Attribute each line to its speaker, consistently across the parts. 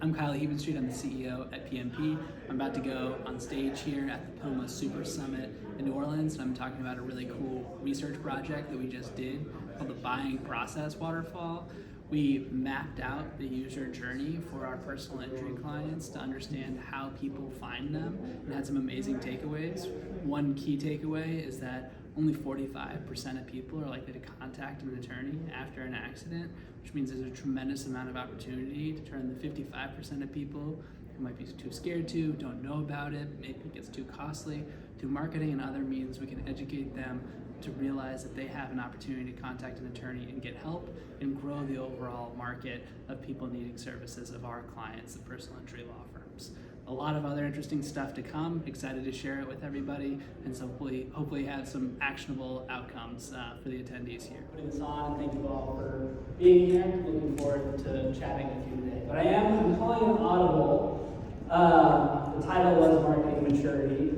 Speaker 1: I'm Kyle Hebenstreet, I'm the CEO at PMP. I'm about to go on stage here at the PILMMA Super Summit in New Orleans, and I'm talking about a really cool research project that we just did called the Buying Process Waterfall. We mapped out the user journey for our personal injury clients to understand how people find them and had some amazing takeaways. One key takeaway is that only 45% of people are likely to contact an attorney after an accident, which means there's a tremendous amount of opportunity to turn the 55% of people who might be too scared to, don't know about it, maybe it gets too costly, to marketing and other means we can educate them to realize that they have an opportunity to contact an attorney and get help and grow the overall market of people needing services of our clients, the personal injury law firms. A lot of other interesting stuff to come. Excited to share it with everybody, and so hopefully have some actionable outcomes for the attendees here. Putting this on, and thank you all for being here. Looking forward to chatting with you today. But I'm calling it audible. The title was Marketing Maturity.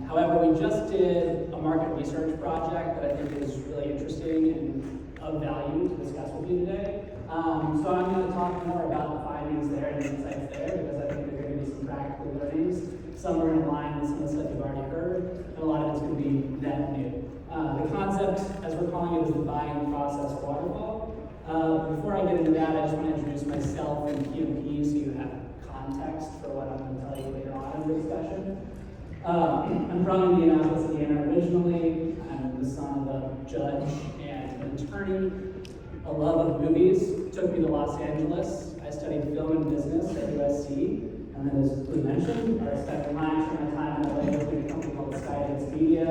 Speaker 1: However, we just did a market research project that I think is really interesting and of value to discuss with you today. So I'm going to talk more about the findings there and the insights there, because I think there are going to be some practical learnings. Some are in line with some of the stuff you've already heard, and a lot of it's going to be net new. The concept, as we're calling it, is the buying process waterfall. Before I get into that, I just want to introduce myself and PMP so you have context for what I'm going to tell you later on in the discussion. I'm from Indianapolis, Indiana originally. I'm the son of a judge and an attorney. A love of movies took me to Los Angeles. I studied film and business at USC, and then as we mentioned, I spent my time in LA working at a company called Skydance Media,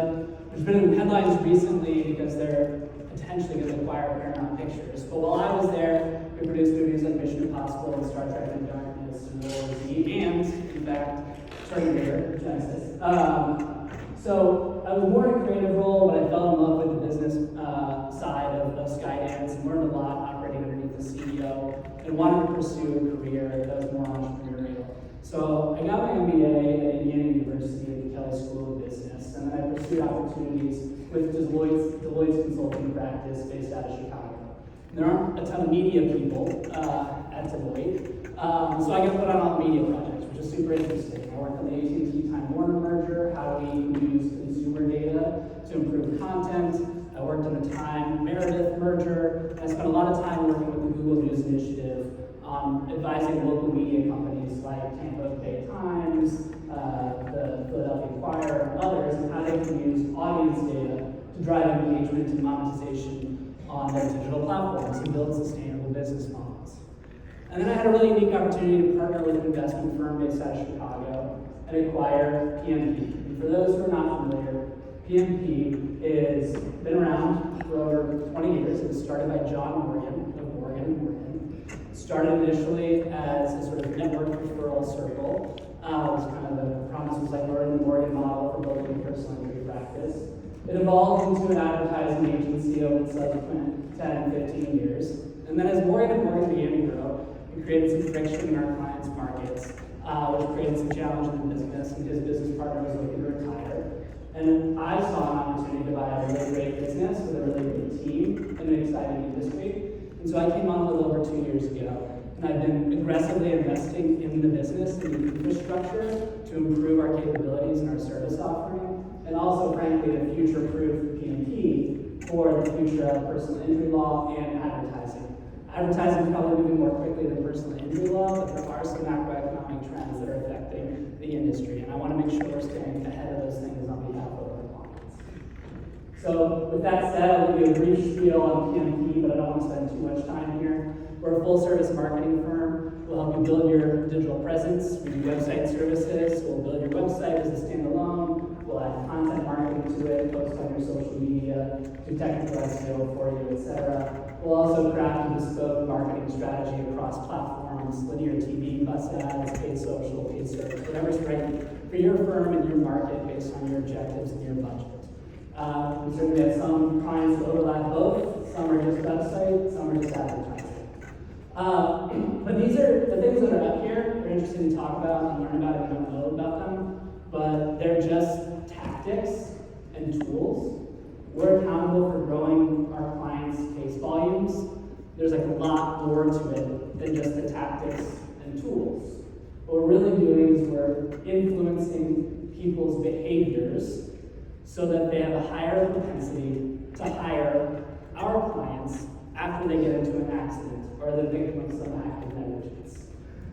Speaker 1: which has been in headlines recently because they're potentially going to acquire Paramount Pictures. But while I was there, we produced movies like Mission Impossible and Star Trek Into Darkness and World War Z, and in fact, Terminator, Genesis. So I was more in a creative role, but I fell in love with the business side of Skydance and learned a lot operating underneath the CEO and wanted to pursue a career that was more entrepreneurial. So I got my MBA at Indiana University at the Kelley School of Business, and then I pursued opportunities with Deloitte's consulting practice based out of Chicago. And there aren't a ton of media people at Deloitte, so I got put on all the media projects, which is super interesting. I worked on the AT&T Time Warner merger, how we use consumer data to improve content. I worked on the Time Meredith merger, and I spent a lot of time working with the Google News Initiative on advising local media companies like Tampa Bay Times, the Philadelphia Inquirer, and others, and how they can use audience data to drive engagement and monetization on their digital platforms and build sustainable business models. And then I had a really unique opportunity to partner with an investment firm based out of Chicago and acquire PMP. And for those who are not familiar, PMP has been around for over 20 years. It was started by John Morgan of Morgan. It started initially as a sort of network referral circle. It was kind of the promise was like learning the Morgan model for building personal injury practice. It evolved into an advertising agency over the subsequent 10, 15 years. And then as Morgan and Morgan began to grow, we created some friction in our clients' markets, which created some challenges in business, and his business partner was looking to retire. And I saw an opportunity to buy a really great business with a really great team in an exciting industry. And so I came on a little over 2 years ago, and I've been aggressively investing in the business and the infrastructure to improve our capabilities and our service offering, and also, frankly, to future-proof PMP for the future of personal injury law and advertising. Advertising is probably moving more quickly than personal injury law, but there are some macroeconomic trends that are affecting the industry, and I want to make sure we're staying ahead of those things on behalf of our clients. So with that said, I'll give you a brief spiel on PMP, but I don't want to spend too much time here. We're a full-service marketing firm. We'll help you build your digital presence. We do website services. We'll build your website as a standalone. We'll add content marketing to it, post on your social media, do technical SEO for you, etc. We'll also craft a bespoke marketing strategy across platforms, linear TV, bus ads, paid social, paid search, whatever's right for your firm and your market based on your objectives and your budget. We certainly have some clients that overlap both. Some are just website, some are just advertising. But these are the things that are up here. They're interesting to talk about and learn about if you don't know about them. But they're just tactics and tools. We're accountable for growing our clients' case volumes. There's like a lot more to it than just the tactics and
Speaker 2: and tools. What we're really doing is we're influencing people's behaviors so that they have a higher propensity to hire our clients after they get into an accident or the victim of some act of negligence.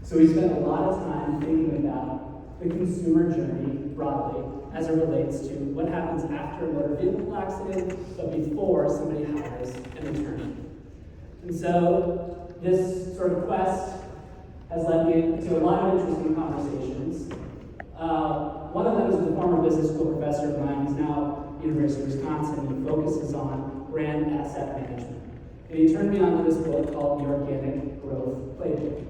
Speaker 2: So we spend a lot of time thinking about the consumer journey broadly as it relates to what happens after a motor vehicle accident, but before somebody hires an attorney. And so this sort of quest has led me to a lot of interesting conversations. One of them is a former business school professor of mine who's now at the University of Wisconsin and focuses on brand asset management. And he turned me on to this book called The Organic Growth Playbook.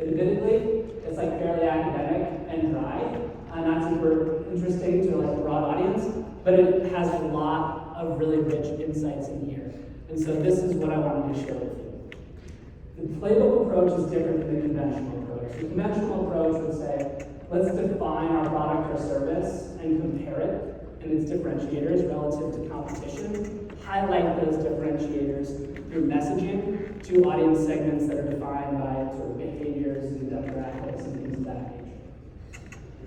Speaker 2: Admittedly, it's like fairly academic and dry, not super interesting to like a broad audience, but it has a lot of really rich insights in here. And so this is what I wanted to share with you. The playbook approach is different than the conventional approach. The conventional approach would say, let's define our product or service and compare it and its differentiators relative to competition, highlight those differentiators through messaging to audience segments that are defined by sort of behaviors and demographics and things of that nature.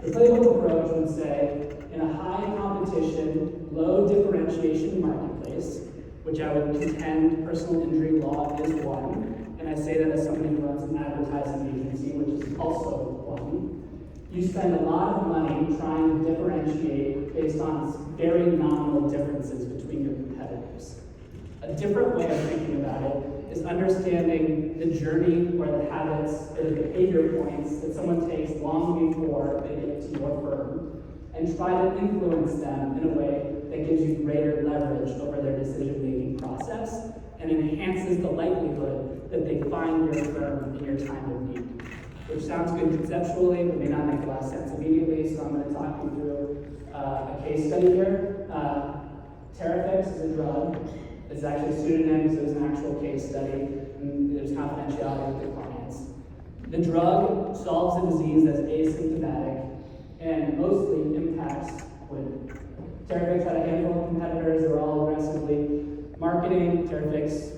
Speaker 2: The playbook approach would say, in a high competition, low differentiation marketplace, which I would contend personal injury law is one, and I say that as somebody who runs an advertising agency, which is also one, you spend a lot of money trying to differentiate based on very nominal differences between your competitors. A different way of thinking about it is understanding the journey or the habits or the behavior points that someone takes long before they get to your firm and try to influence them in a way that gives you greater leverage over their decision-making process and enhances the likelihood that they find your firm in your time of need. Which sounds good conceptually, but may not make a lot of sense immediately, so I'm going to talk you through a case study here. Terafix is a drug. It's actually a pseudonym because it was an actual case study, and there's confidentiality with the clients. The drug solves a disease that's asymptomatic and mostly impacts women. Terafix had a handful of competitors that were all aggressively marketing. Terafix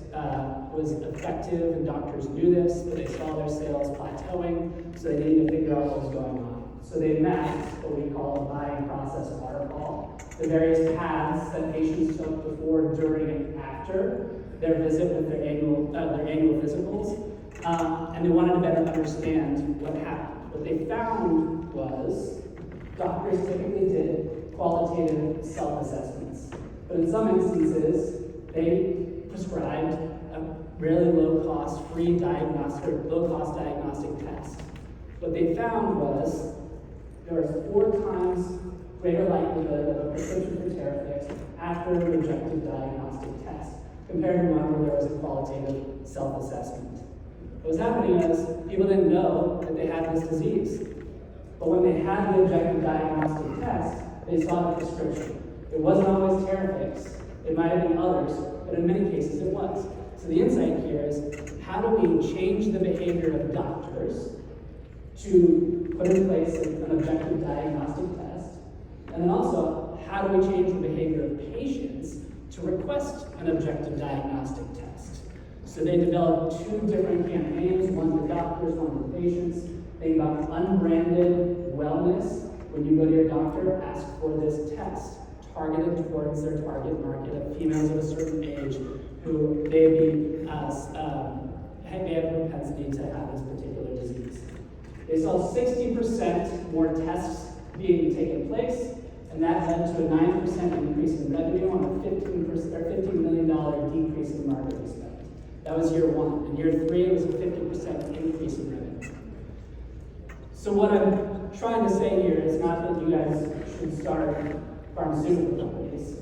Speaker 2: was effective, and doctors knew this, but they saw their sales plateauing, so they needed to figure out what was going on. So they mapped what we call a buying process waterfall, the various paths that patients took before, during, and after their visit with their annual physicals, and they wanted to better understand what happened. What they found was doctors typically did qualitative self-assessments, but in some instances, they prescribed a really low-cost diagnostic test. What they found was there was 4 times greater likelihood of a prescription for Terafix after an objective diagnostic test, compared to one where there was a qualitative self-assessment. What was happening is people didn't know that they had this disease, but when they had the objective diagnostic test, they saw the prescription. It wasn't always Terafix. It might have been others, but in many cases it was. So the insight here is, how do we change the behavior of doctors to put in place an objective diagnostic test? And then also, how do we change the behavior of patients to request an objective diagnostic test? So they developed 2 different campaigns, one for doctors, one for patients. Think about unbranded wellness. When you go to your doctor, ask for this test, targeted towards their target market of females of a certain age who may have a propensity to have this particular disease. They saw 60% more tests being taken place, and that led to a 9% increase in revenue on a $15 million decrease in marketing spend. That was year 1. In year 3, it was a 50% increase in revenue. So what I'm trying to say here is not that you guys should start pharmaceutical companies.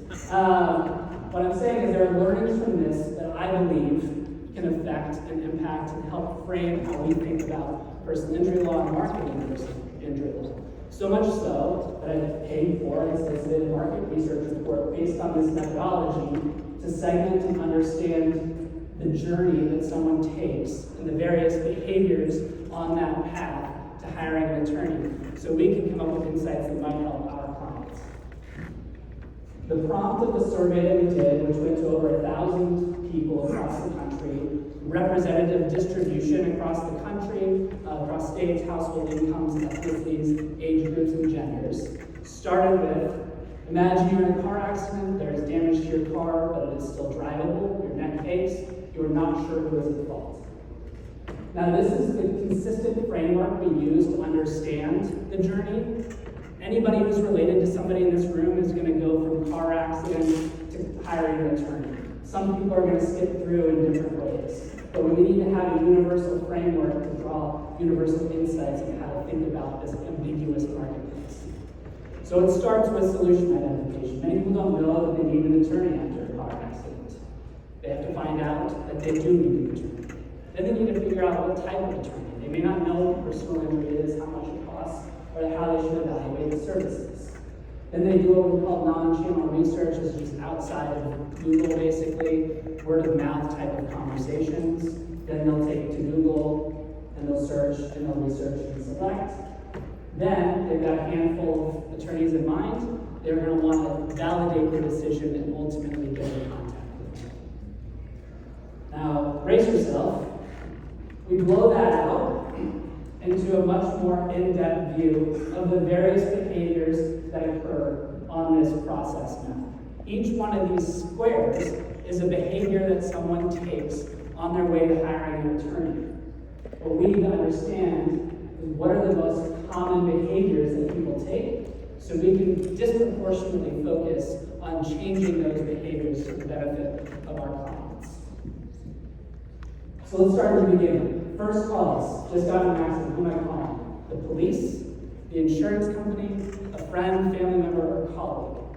Speaker 2: What I'm saying is there are learnings from this that I believe can affect and impact and help frame how we think about personal injury law and marketing personal injury law. So much so that I paid for and solicited a market research report based on this methodology to segment and understand the journey that someone takes and the various behaviors on that path to hiring an attorney, so we can come up with insights that might help our clients. The prompt of the survey that we did, which went to over 1,000 people across the country, representative distribution across the country, across states, household incomes, ethnicities, age groups, and genders. Started with, imagine you're in a car accident, there's damage to your car, but it is still drivable, your neck aches, you're not sure who is at fault. Now this is the consistent framework we use to understand the journey. Anybody who's related to somebody in this room is going to go from car accident to hiring an attorney. Some people are going to skip through in different ways, but we need to have a universal framework to draw universal insights on how to think about this ambiguous marketplace. So it starts with solution identification. Many people don't know that they need an attorney after a car accident. They have to find out that they do need an attorney. Then they need to figure out what type of attorney. They may not know what personal injury is, how much it costs, or how they should evaluate the services. Then they do what we call non-channel research, which is just outside of Google, basically, word of mouth type of conversations. Then they'll take it to Google, and they'll search, and they'll research and select. Then they've got a handful of attorneys in mind. They're going to want to validate the decision and ultimately get in contact with them. Now, brace yourself. We blow that out into a much more in-depth view of the various behaviors that occur on this process map. Each one of these squares is a behavior that someone takes on their way to hiring an attorney. What we need to understand is what are the most common behaviors that people take, so we can disproportionately focus on changing those behaviors to the benefit of our clients. So let's start at the beginning. First calls, just got in an accident, who am I calling? The police, the insurance company, a friend, family member, or colleague.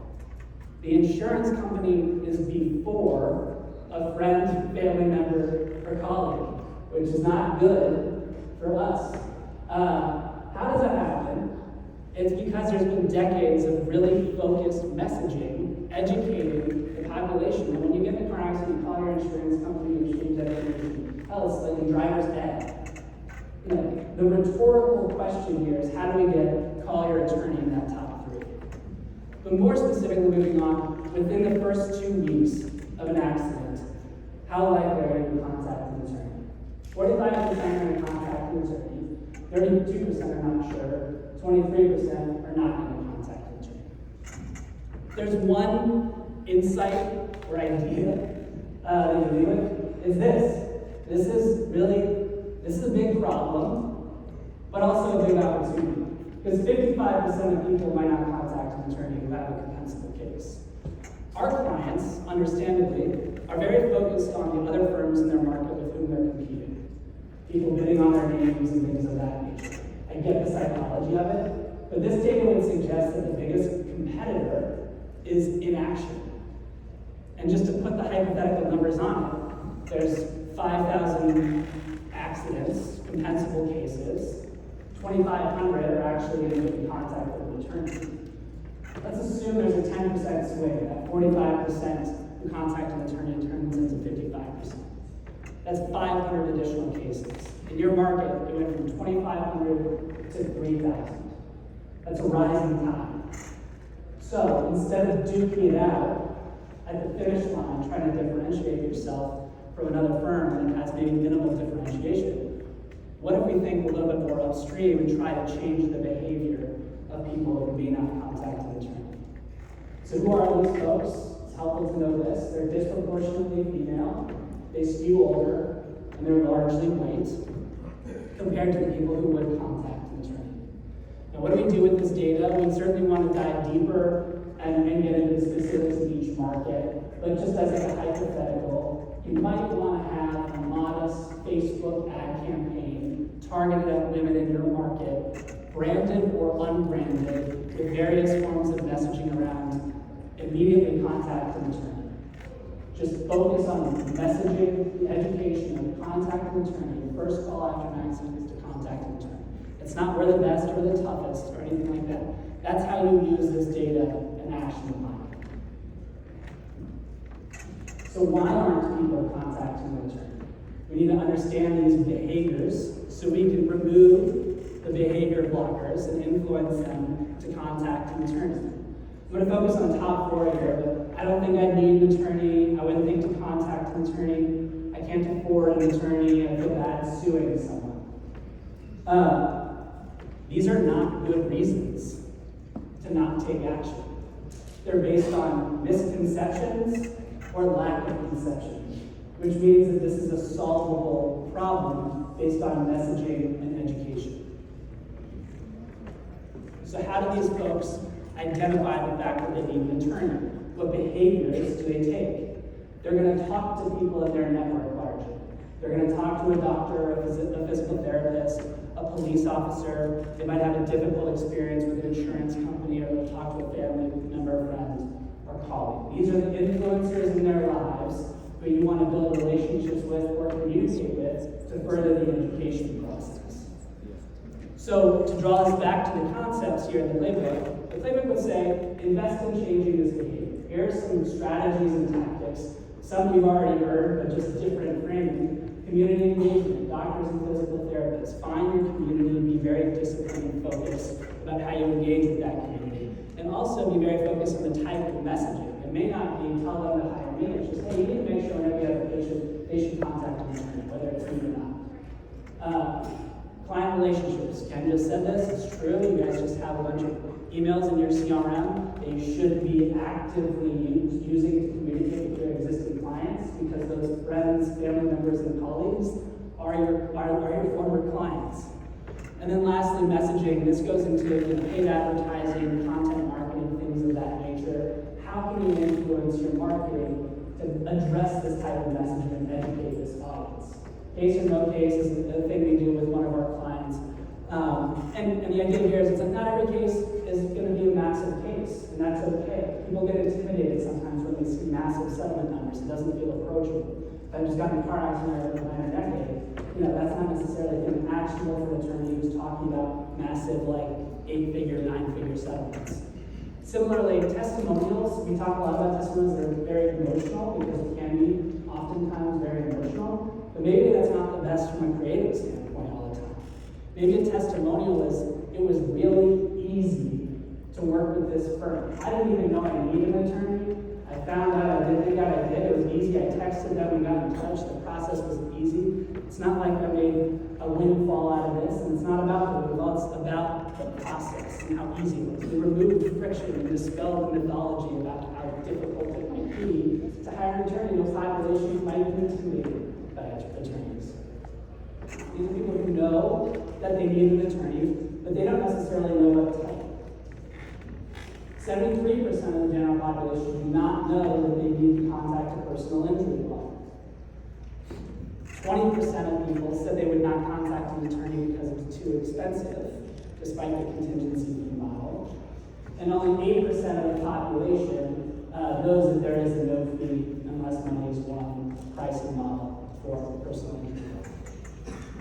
Speaker 2: The insurance company is before a friend, family member, or colleague, which is not good for us. How does that happen? It's because there's been decades of really focused messaging, educating the population. And when you get in a car accident, you call your insurance company, you change that information. Hell, it's like a driver's ed. You know, the rhetorical question here is how do we get call your attorney in that top three? But more specifically, moving on, within the first 2 weeks of an accident, how likely are you to contact an attorney? 45% are going to contact an attorney, 32% are not sure, 23% are not going to contact an attorney. There's one insight or idea that you leave with, is this. This is a big problem, but also a big opportunity. Because 55% of people might not contact an attorney who have a compensable case. Our clients, understandably, are very focused on the other firms in their market with whom they're competing. People bidding on their names and things of that nature. I get the psychology of it, but this data would suggest that the biggest competitor is inaction. And just to put the hypothetical numbers on it, there's 5,000 accidents, compensable cases, 2,500 are actually going to get in contact with an attorney. Let's assume there's a 10% swing, that 45% who contact an attorney turns into 55%. That's 500 additional cases. In your market, it went from 2,500 to 3,000. That's a rising tide. So instead of duking it out at the finish line, trying to differentiate yourself from another firm that has maybe minimal differentiation, what if we think a little bit more upstream and try to change the behavior of people who may not contact an attorney? So who are these folks? It's helpful to know this. They're disproportionately female, they skew older, and they're largely white compared to the people who would contact an attorney. Now what do we do with this data? We certainly want to dive deeper and get into the specifics of each market, but just as a hypothetical, you might want to have a modest Facebook ad campaign targeted at women in your market, branded or unbranded, with various forms of messaging around immediately contact an attorney. Just focus on messaging, the education of contact an attorney. Your first call after an accident is to contact an attorney. It's not we're the best or the toughest or anything like that. That's how you use this data and action upon it. So why aren't people contacting an attorney? We need to understand these behaviors so we can remove the behavior blockers and influence them to contact an attorney. I'm going to focus on the top 4 here, but I don't think I need an attorney. I wouldn't think to contact an attorney. I can't afford an attorney, I feel bad suing someone. These are not good reasons to not take action. They're based on misconceptions or lack of conception, which means that this is a solvable problem based on messaging and education. So how do these folks identify the fact that they need an attorney? What behaviors do they take? They're going to talk to people in their network largely. They're going to talk to a doctor, a physical therapist, a police officer. They might have a difficult experience with an insurance company, or they'll talk to a family member, friend, or colleague. These are the influencers in their lives who you want to build relationships with or communicate with to further the education process. So to draw us back to the concepts here in the playbook would say, invest in changing this behavior. Here are some strategies and tactics. Some you've already heard, but just different framing. Community engagement, doctors and physical therapists. Find your community, be very disciplined and focused about how you engage with that community. And also be very focused on the type of messaging. It may not be tell them to hire me, it's just, hey, you need to make sure whenever you have a patient, they should contact an attorney, whether it's me or not. Client relationships. Ken just said this, it's true. You guys just have a bunch of emails in your CRM that you should be actively using to communicate with your existing clients, because those friends, family members, and colleagues are your former clients. And then lastly, messaging. This goes into paid advertising, content marketing, things of that nature. How can you influence your marketing to address this type of messaging and educate this audience? Case or no case is the thing we do with one of our clients. And the idea here is it's like not every case is going to be a massive case, and that's okay. People get intimidated sometimes when they see massive settlement numbers. It doesn't feel approachable. If I just got in a car accident or a minor decade, that's not necessarily an actionable for an attorney who's talking about massive, like 8-figure, 9-figure settlements. Similarly, testimonials. We talk a lot about testimonials that are very emotional because it can be oftentimes very emotional, but maybe that's not the best from a creative standpoint all the time. Maybe a testimonial is, it was really easy to work with this firm. I didn't even know I needed an attorney. I found out I didn't think I did. It was easy. I texted them, we got in touch. The process was easy. It's not like I made a windfall out of this, and it's not about the results, it's about the process and how easy it was. We removed the friction and dispelled the mythology about how difficult it might be to hire an attorney. Those populations might be intimidated by attorneys. These are people who know that they need an attorney, but they don't necessarily know what type. 73% of the general population do not know that they need to contact a personal injury law. 20% of people said they would not contact an attorney because it was too expensive, despite the contingency fee model. And only 8% of the population knows that there is a no fee unless money is one pricing model for personal injury law.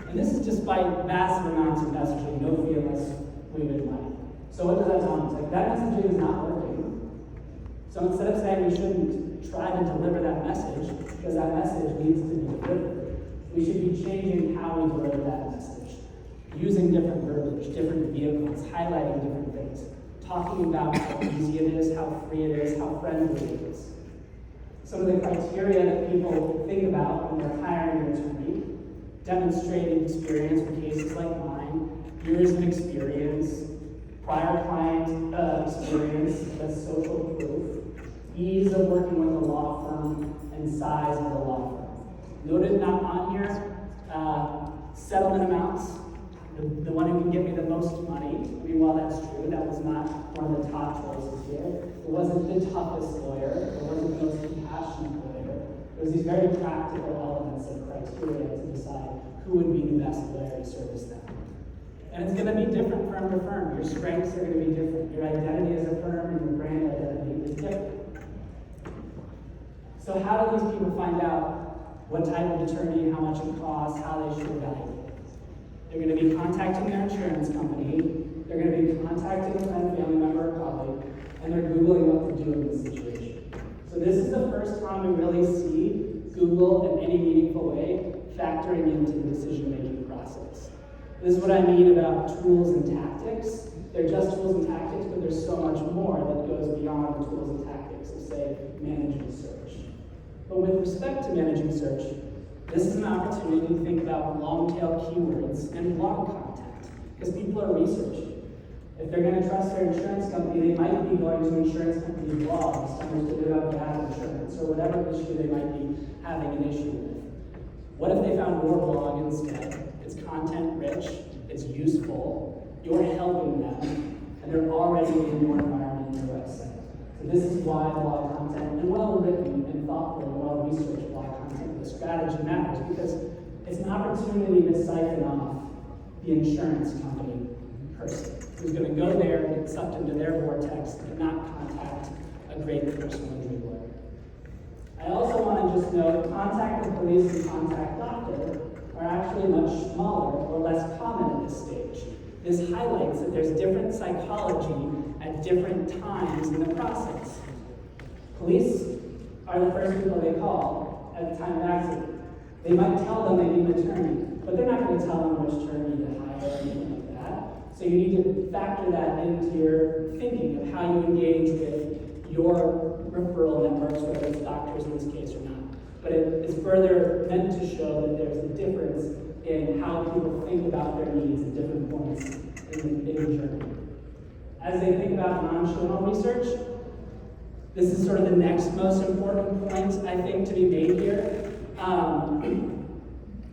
Speaker 2: And this is despite massive amounts of messaging, no fee unless we win money. So what does that tell us? Like, that messaging is not working. So instead of saying we shouldn't try to deliver that message, because that message needs to be delivered, we should be changing how we deliver that message. Using different verbiage, different vehicles, highlighting different things, talking about how easy it is, how free it is, how friendly it is. Some of the criteria that people think about when they're hiring an attorney: demonstrated experience with cases like mine, years of experience, prior client experience, that's social proof, ease of working with a law firm, and size of the law firm. Noted not on here, settlement amounts. The one who can get me the most money. I mean, while that's true, that was not one of the top choices here. It wasn't the toughest lawyer. It wasn't the most compassionate lawyer. It was these very practical elements of criteria to decide who would be the best lawyer to service them. And it's going to be different firm to firm. Your strengths are going to be different. Your identity as a firm and your brand identity is different. So how do these people find out what type of attorney, how much it costs, how they should evaluate? They're going to be contacting their insurance company. They're going to be contacting a friend, family member, or colleague, and they're Googling what to do in this situation. So this is the first time we really see Google in any meaningful way factoring into the decision-making process. This is what I mean about tools and tactics. They're just tools and tactics, but there's so much more that goes beyond the tools and tactics of, say, managing search. But with respect to managing search, This is an opportunity to think about long-tail keywords and blog content, because people are researching. If they're going to trust their insurance company, they might be going to insurance company blogs to understand about bad insurance or whatever issue they might be having an issue with. What if they found your blog instead? It's content rich, it's useful, you're helping them, and they're already in your environment in your website. So this is why blog content, and well-written and thoughtful and well-researched blog content with a strategy matters, because it's an opportunity to siphon off the insurance company person who's going to go there, get sucked into their vortex, and not contact a great personal injury lawyer. I also want to just note, contact the police and contact doctor are actually much smaller or less common at this stage. This highlights that there's different psychology at different times in the process. Police are the first people they call at the time of accident. They might tell them they need an attorney, but they're not going to tell them which attorney to hire or anything like that. So you need to factor that into your thinking of how you engage with your referral networks, whether it's doctors in this case or not. But it is further meant to show that there's a difference in how people think about their needs at different points in the journey. As they think about non-show research, this is sort of the next most important point, I think, to be made here.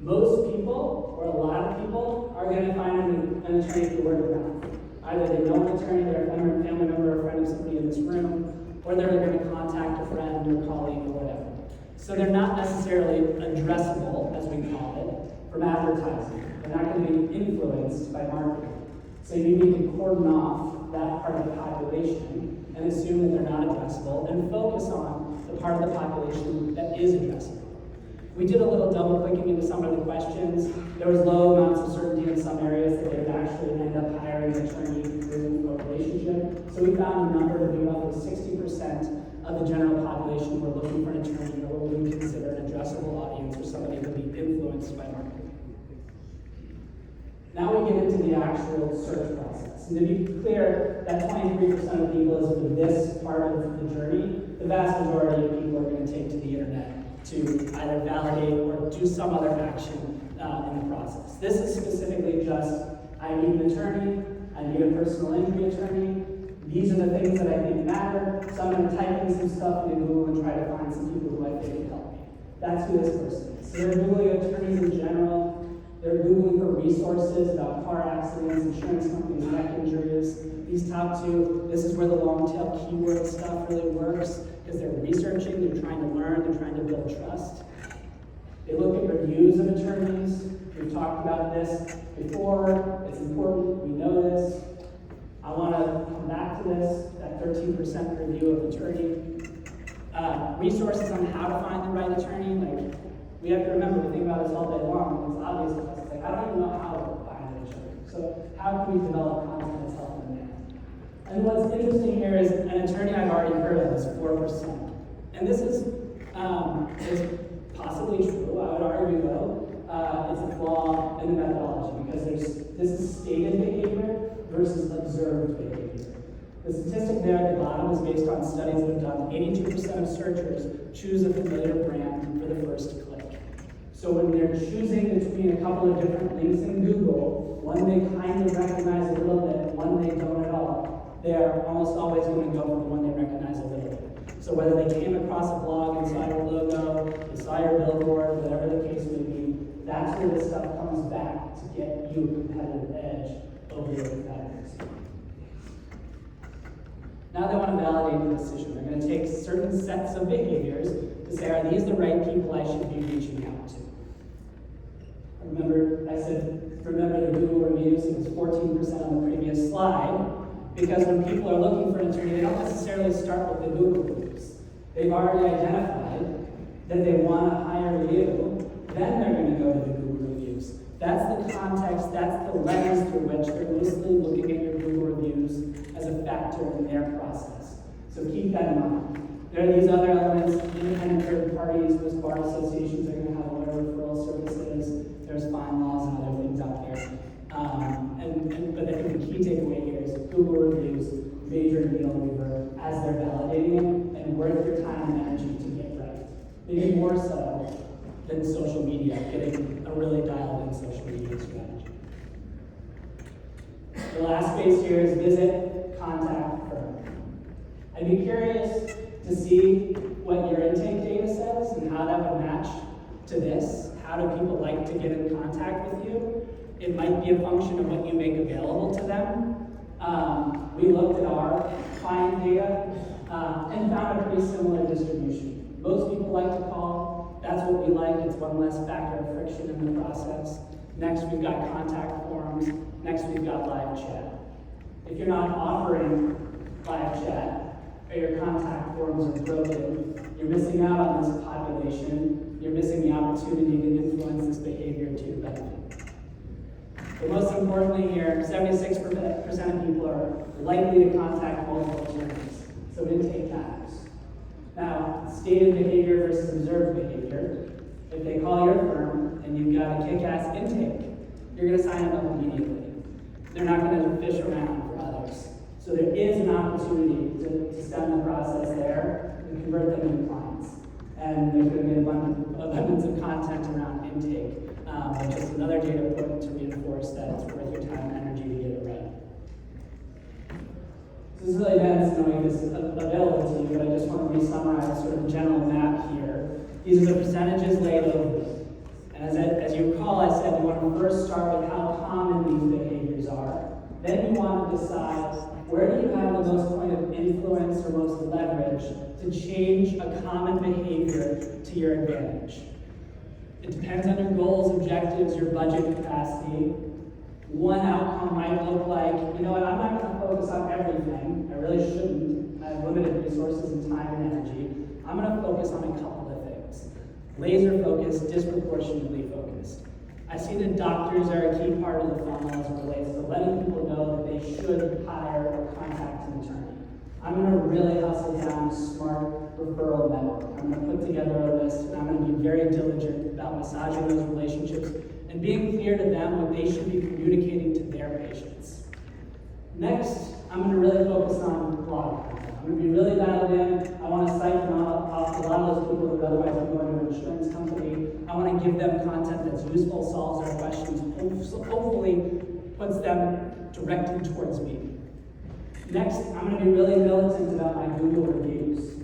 Speaker 2: Most people, or a lot of people, are going to find an attorney through word of mouth. Either they know an attorney, they're a family member or friend of somebody in this room, or they're going to contact a friend or colleague or whatever. So they're not necessarily addressable, as we call it, from advertising. They're not going to be influenced by marketing. So you need to cordon off that part of the population and assume that they're not addressable and focus on the part of the population that is addressable. We did a little double clicking into some of the questions. There was low amounts of certainty in some areas that they would actually end up hiring an attorney through a relationship. So we found a number to be roughly 60% of the general population who are looking for an attorney or what we would consider an addressable audience or somebody who would be influenced by marketing. Now we get into the actual search process. And to be clear, that 23% of people is for this part of the journey. The vast majority of people are going to take to the internet to either validate or do some other action in the process. This is specifically just, I need an attorney, I need a personal injury attorney, these are the things that I think matter, so I'm going to type in some stuff into Google and try to find some people who I think can help me. That's who this person is. So they're Googling attorneys in general, they're Googling for resources about car accidents, insurance companies, neck injuries. These top two, this is where the long tail keyword stuff really works, because they're researching, they're trying to learn, they're trying to build trust. They look at reviews of attorneys. We've talked about this before. It's important, we know this. I want to come back to this, that 13% review of attorney. Resources on how to find the right attorney. Like, we have to remember, we think about this all day long, and it's obvious to us. It's like, I don't even know how to find an attorney. So how can we develop content that's helping them? And what's interesting here is an attorney I've already heard of is 4%. And this is possibly true. I would argue, though, it's a flaw in the methodology because this is stated behavior versus observed behavior. The statistic there at the bottom is based on studies that have done 82% of searchers choose a familiar brand for the first click. So when they're choosing between a couple of different links in Google, one they kind of recognize a little bit, one they don't at all, they're almost always going to go for the one they recognize a little bit. So whether they came across a blog and saw your logo, they saw your billboard, whatever the case may be, that's where this stuff comes back to get you a competitive edge over your competitors. Now they want to validate the decision. They're going to take certain sets of behaviors to say, are these the right people I should be reaching out to? Remember, I said, remember the Google reviews, it was 14% on the previous slide, because when people are looking for an attorney, they don't necessarily start with the Google reviews. They've already identified that they want to hire you, then they're going to go to the Google reviews. That's the context, that's the lens through which they're mostly looking at your Google reviews as a factor in their process. So keep that in mind. There are these other elements, independent third parties, most bar associations are going to have lawyer referral services, there's fine laws and other things out there. But I think the key takeaway here is Google reviews, major needle mover as they're validating it, and worth your time and energy to get right. Maybe more so than social media, getting a really dialed-in social media strategy. The last space here is visit, contact, firm. I'd be curious to see what your intake data says and how that would match to this. How do people like to get in contact with you? It might be a function of what you make available to them. We looked at our client data and found a pretty similar distribution. Most people like to call. That's what we like. It's one less factor of friction in the process. Next, we've got contact forms. Next, we've got live chat. If you're not offering live chat, or your contact forms are broken, you're missing out on this population. You're missing the opportunity to influence this behavior to your benefit. But most importantly here, 76% of people are likely to contact multiple attorneys, so intake matters. Now, stated behavior versus observed behavior. If they call your firm and you've got a kick-ass intake, you're going to sign them up immediately. They're not going to fish around for others. So there is an opportunity to stem the process there and convert them into clients. And there's going to be an abundance of content around intake. Just another data point to reinforce that it's worth your time and energy to get it right. This is really dense knowing this is available to you, but I just want to re-summarize sort of a general map here. These are the percentages laid over. And as you recall, I said you want to first start with how common these behaviors are. Then you want to decide where do you have the most point of influence or most leverage to change a common behavior to your advantage. It depends on your goals, objectives, your budget capacity. One outcome might look like, you know what, I'm not going to focus on everything. I really shouldn't. I have limited resources and time and energy. I'm going to focus on a couple of things. Laser focused, disproportionately focused. I see that doctors are a key part of the funnel as it relates to letting people know that they should hire or contact an attorney. I'm going to really hustle down a smart referral network. I'm going to put together a list, and I'm going to be very diligent about massaging those relationships and being clear to them what they should be communicating to their patients. Next, I'm going to really focus on blog content. I'm going to be really dialed in. I want to siphon off a lot of those people who otherwise would go to an insurance company. I want to give them content that's useful, solves their questions, hopefully puts them directed towards me. Next, I'm going to be really militant about my Google reviews.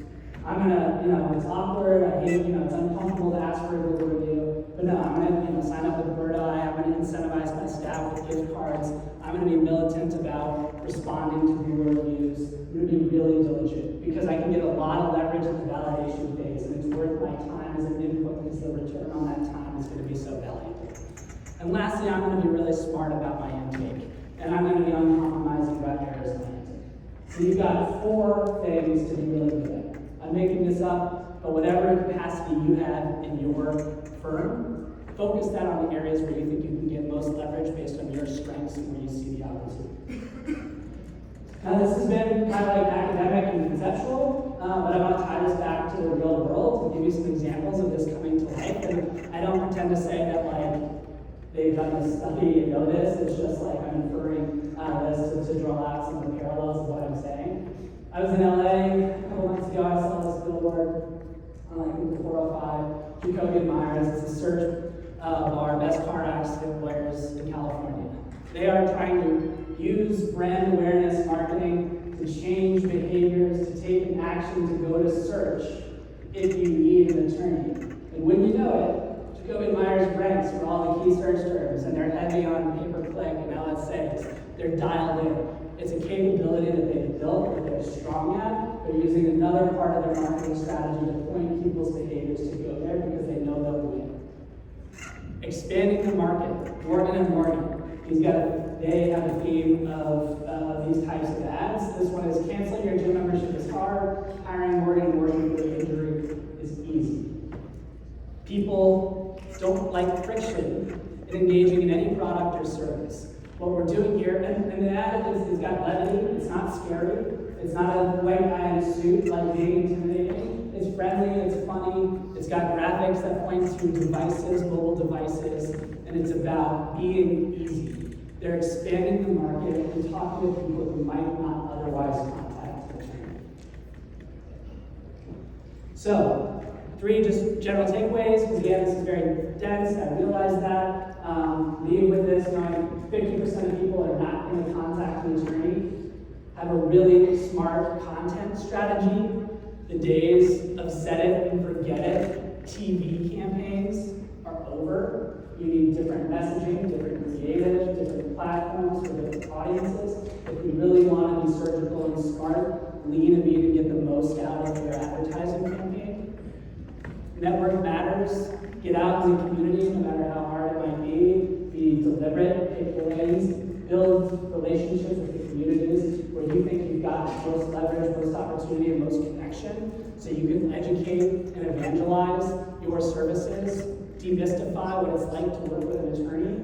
Speaker 2: I'm going to, it's awkward, I hate, it's uncomfortable to ask for a Google review, but no, I'm going to sign up with Bird Eye, I'm going to incentivize my staff with gift cards, I'm going to be militant about responding to Google reviews, I'm going to be really diligent, because I can get a lot of leverage in the validation phase, and it's worth my time as an input, because the return on that time is going to be so valuable. And lastly, I'm going to be really smart about my intake, and I'm going to be uncompromising about areas of my intake. So you've got 4 things to be really good at. I'm making this up, but whatever capacity you have in your firm, focus that on the areas where you think you can get most leverage based on your strengths and where you see the opportunity. Now this has been kind of like academic and conceptual, but I want to tie this back to the real world and give you some examples of this coming to life. And I don't pretend to say that they've done this study and know this. It's just I'm inferring this to draw out some of the parallels of what I'm saying. I was in LA a couple months ago. I saw this billboard on the 405, Jacoby Myers. It's a search bar, best car accident lawyers in California. They are trying to use brand awareness marketing to change behaviors, to take an action to go to search if you need an attorney. And when you know it, Jacoby Myers ranks for all the key search terms, and they're heavy on pay-per-click and LSAs. They're dialed in. It's a capability that they've built, that they're strong at. They're using another part of their marketing strategy to point people's behaviors to go there because they know they'll win. Expanding the market, Morgan and Morgan. They have a theme of these types of ads. This one is canceling your gym membership is hard, hiring Morgan and Morgan for the injury is easy. People don't like friction in engaging in any product or service. What we're doing here, and the ad is got levity, it's not scary, it's not a white guy in a suit being intimidating, it's friendly, it's funny, it's got graphics that point to devices, mobile devices, and it's about being easy. They're expanding the market and talking to people who might not otherwise contact the attorney. So, 3 just general takeaways, because again, this is very dense, I realize that. Leave with this knowing 50% of people are not going to contact an attorney. Have a really smart content strategy. The days of set it and forget it TV campaigns are over. You need different messaging, different creative, different platforms for different audiences. If you really want to be surgical and smart, lean and mean and get the most out of your advertising campaign. Network matters. Get out in the community, no matter how hard it might be. Be deliberate, pick your lanes, build relationships with the communities where you think you've got most leverage, most opportunity, and most connection, so you can educate and evangelize your services, demystify what it's like to work with an attorney,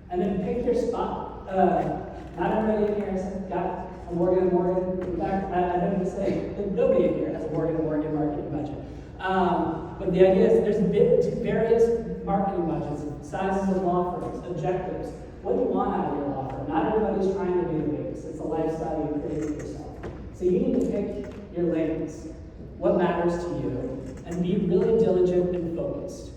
Speaker 2: and then pick your spot. Not everybody in here has got a Morgan & Morgan. In fact, I don't even say that nobody in here has a Morgan & Morgan marketing budget. But the idea is there's various marketing budgets, sizes of law firms, objectives. What do you want out of your law firm? Not everybody's trying to be the biggest. It's a lifestyle you create for yourself. So you need to pick your lanes, what matters to you, and be really diligent and focused.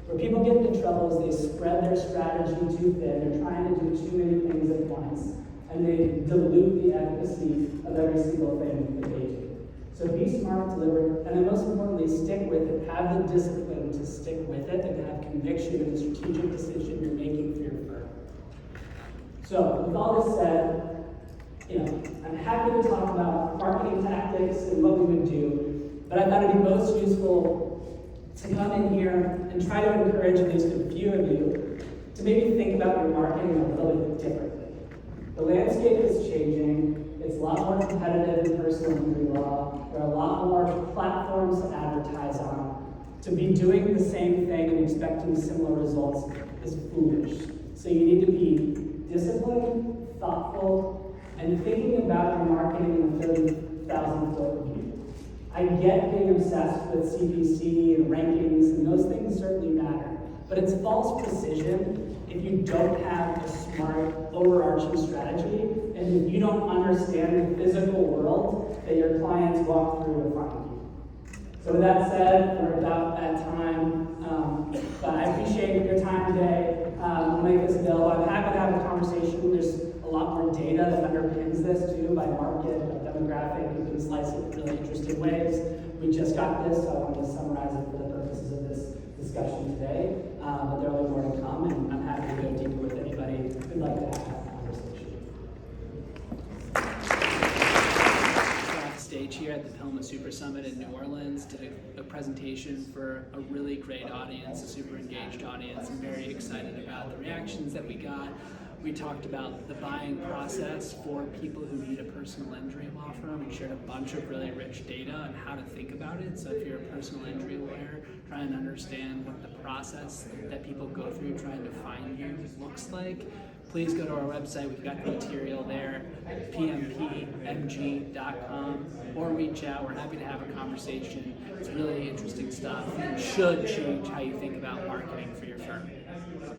Speaker 2: Where people get into trouble is they spread their strategy too thin. They're trying to do too many things at once, and they dilute the efficacy of every single thing that they do. So be smart, deliberate, and then most importantly, stick with it. Have the discipline to stick with it and have conviction in the strategic decision you're making for your firm. So with all this said, I'm happy to talk about marketing tactics and what we would do, but I thought it'd be most useful to come in here and try to encourage at least a few of you to maybe think about your marketing a little bit differently. The landscape is changing. It's a lot more competitive in personal injury law. There are a lot more platforms to advertise on. To be doing the same thing and expecting similar results is foolish. So you need to be disciplined, thoughtful, and thinking about your marketing in a 30,000-foot view. I get being obsessed with CPC and rankings, and those things certainly matter. But it's false precision if you don't have a smart, overarching strategy, and if you don't understand the physical world that your clients walk through to find you. So with that said, we're about at time, but I appreciate your time today. We'll make this available. I'm happy to have a conversation. There's a lot more data that underpins this too, by market, by demographic. You can slice it in really interesting ways. We just got this, so I wanted to summarize it for the purposes of this discussion today. But there will be more to come, and I'm happy to go deeper with anybody who'd like to have that conversation.
Speaker 1: Off stage here at the PILMMA Super Summit in New Orleans, did a presentation for a really great audience, a super engaged audience. I'm very excited about the reactions that we got. We talked about the buying process for people who need a personal injury law firm and shared a bunch of really rich data on how to think about it. So if you're a personal injury lawyer, try and understand what the process that people go through trying to find you looks like. Please go to our website. We've got the material there, pmpmg.com, or reach out. We're happy to have a conversation. It's really interesting stuff and should change how you think about marketing for your firm.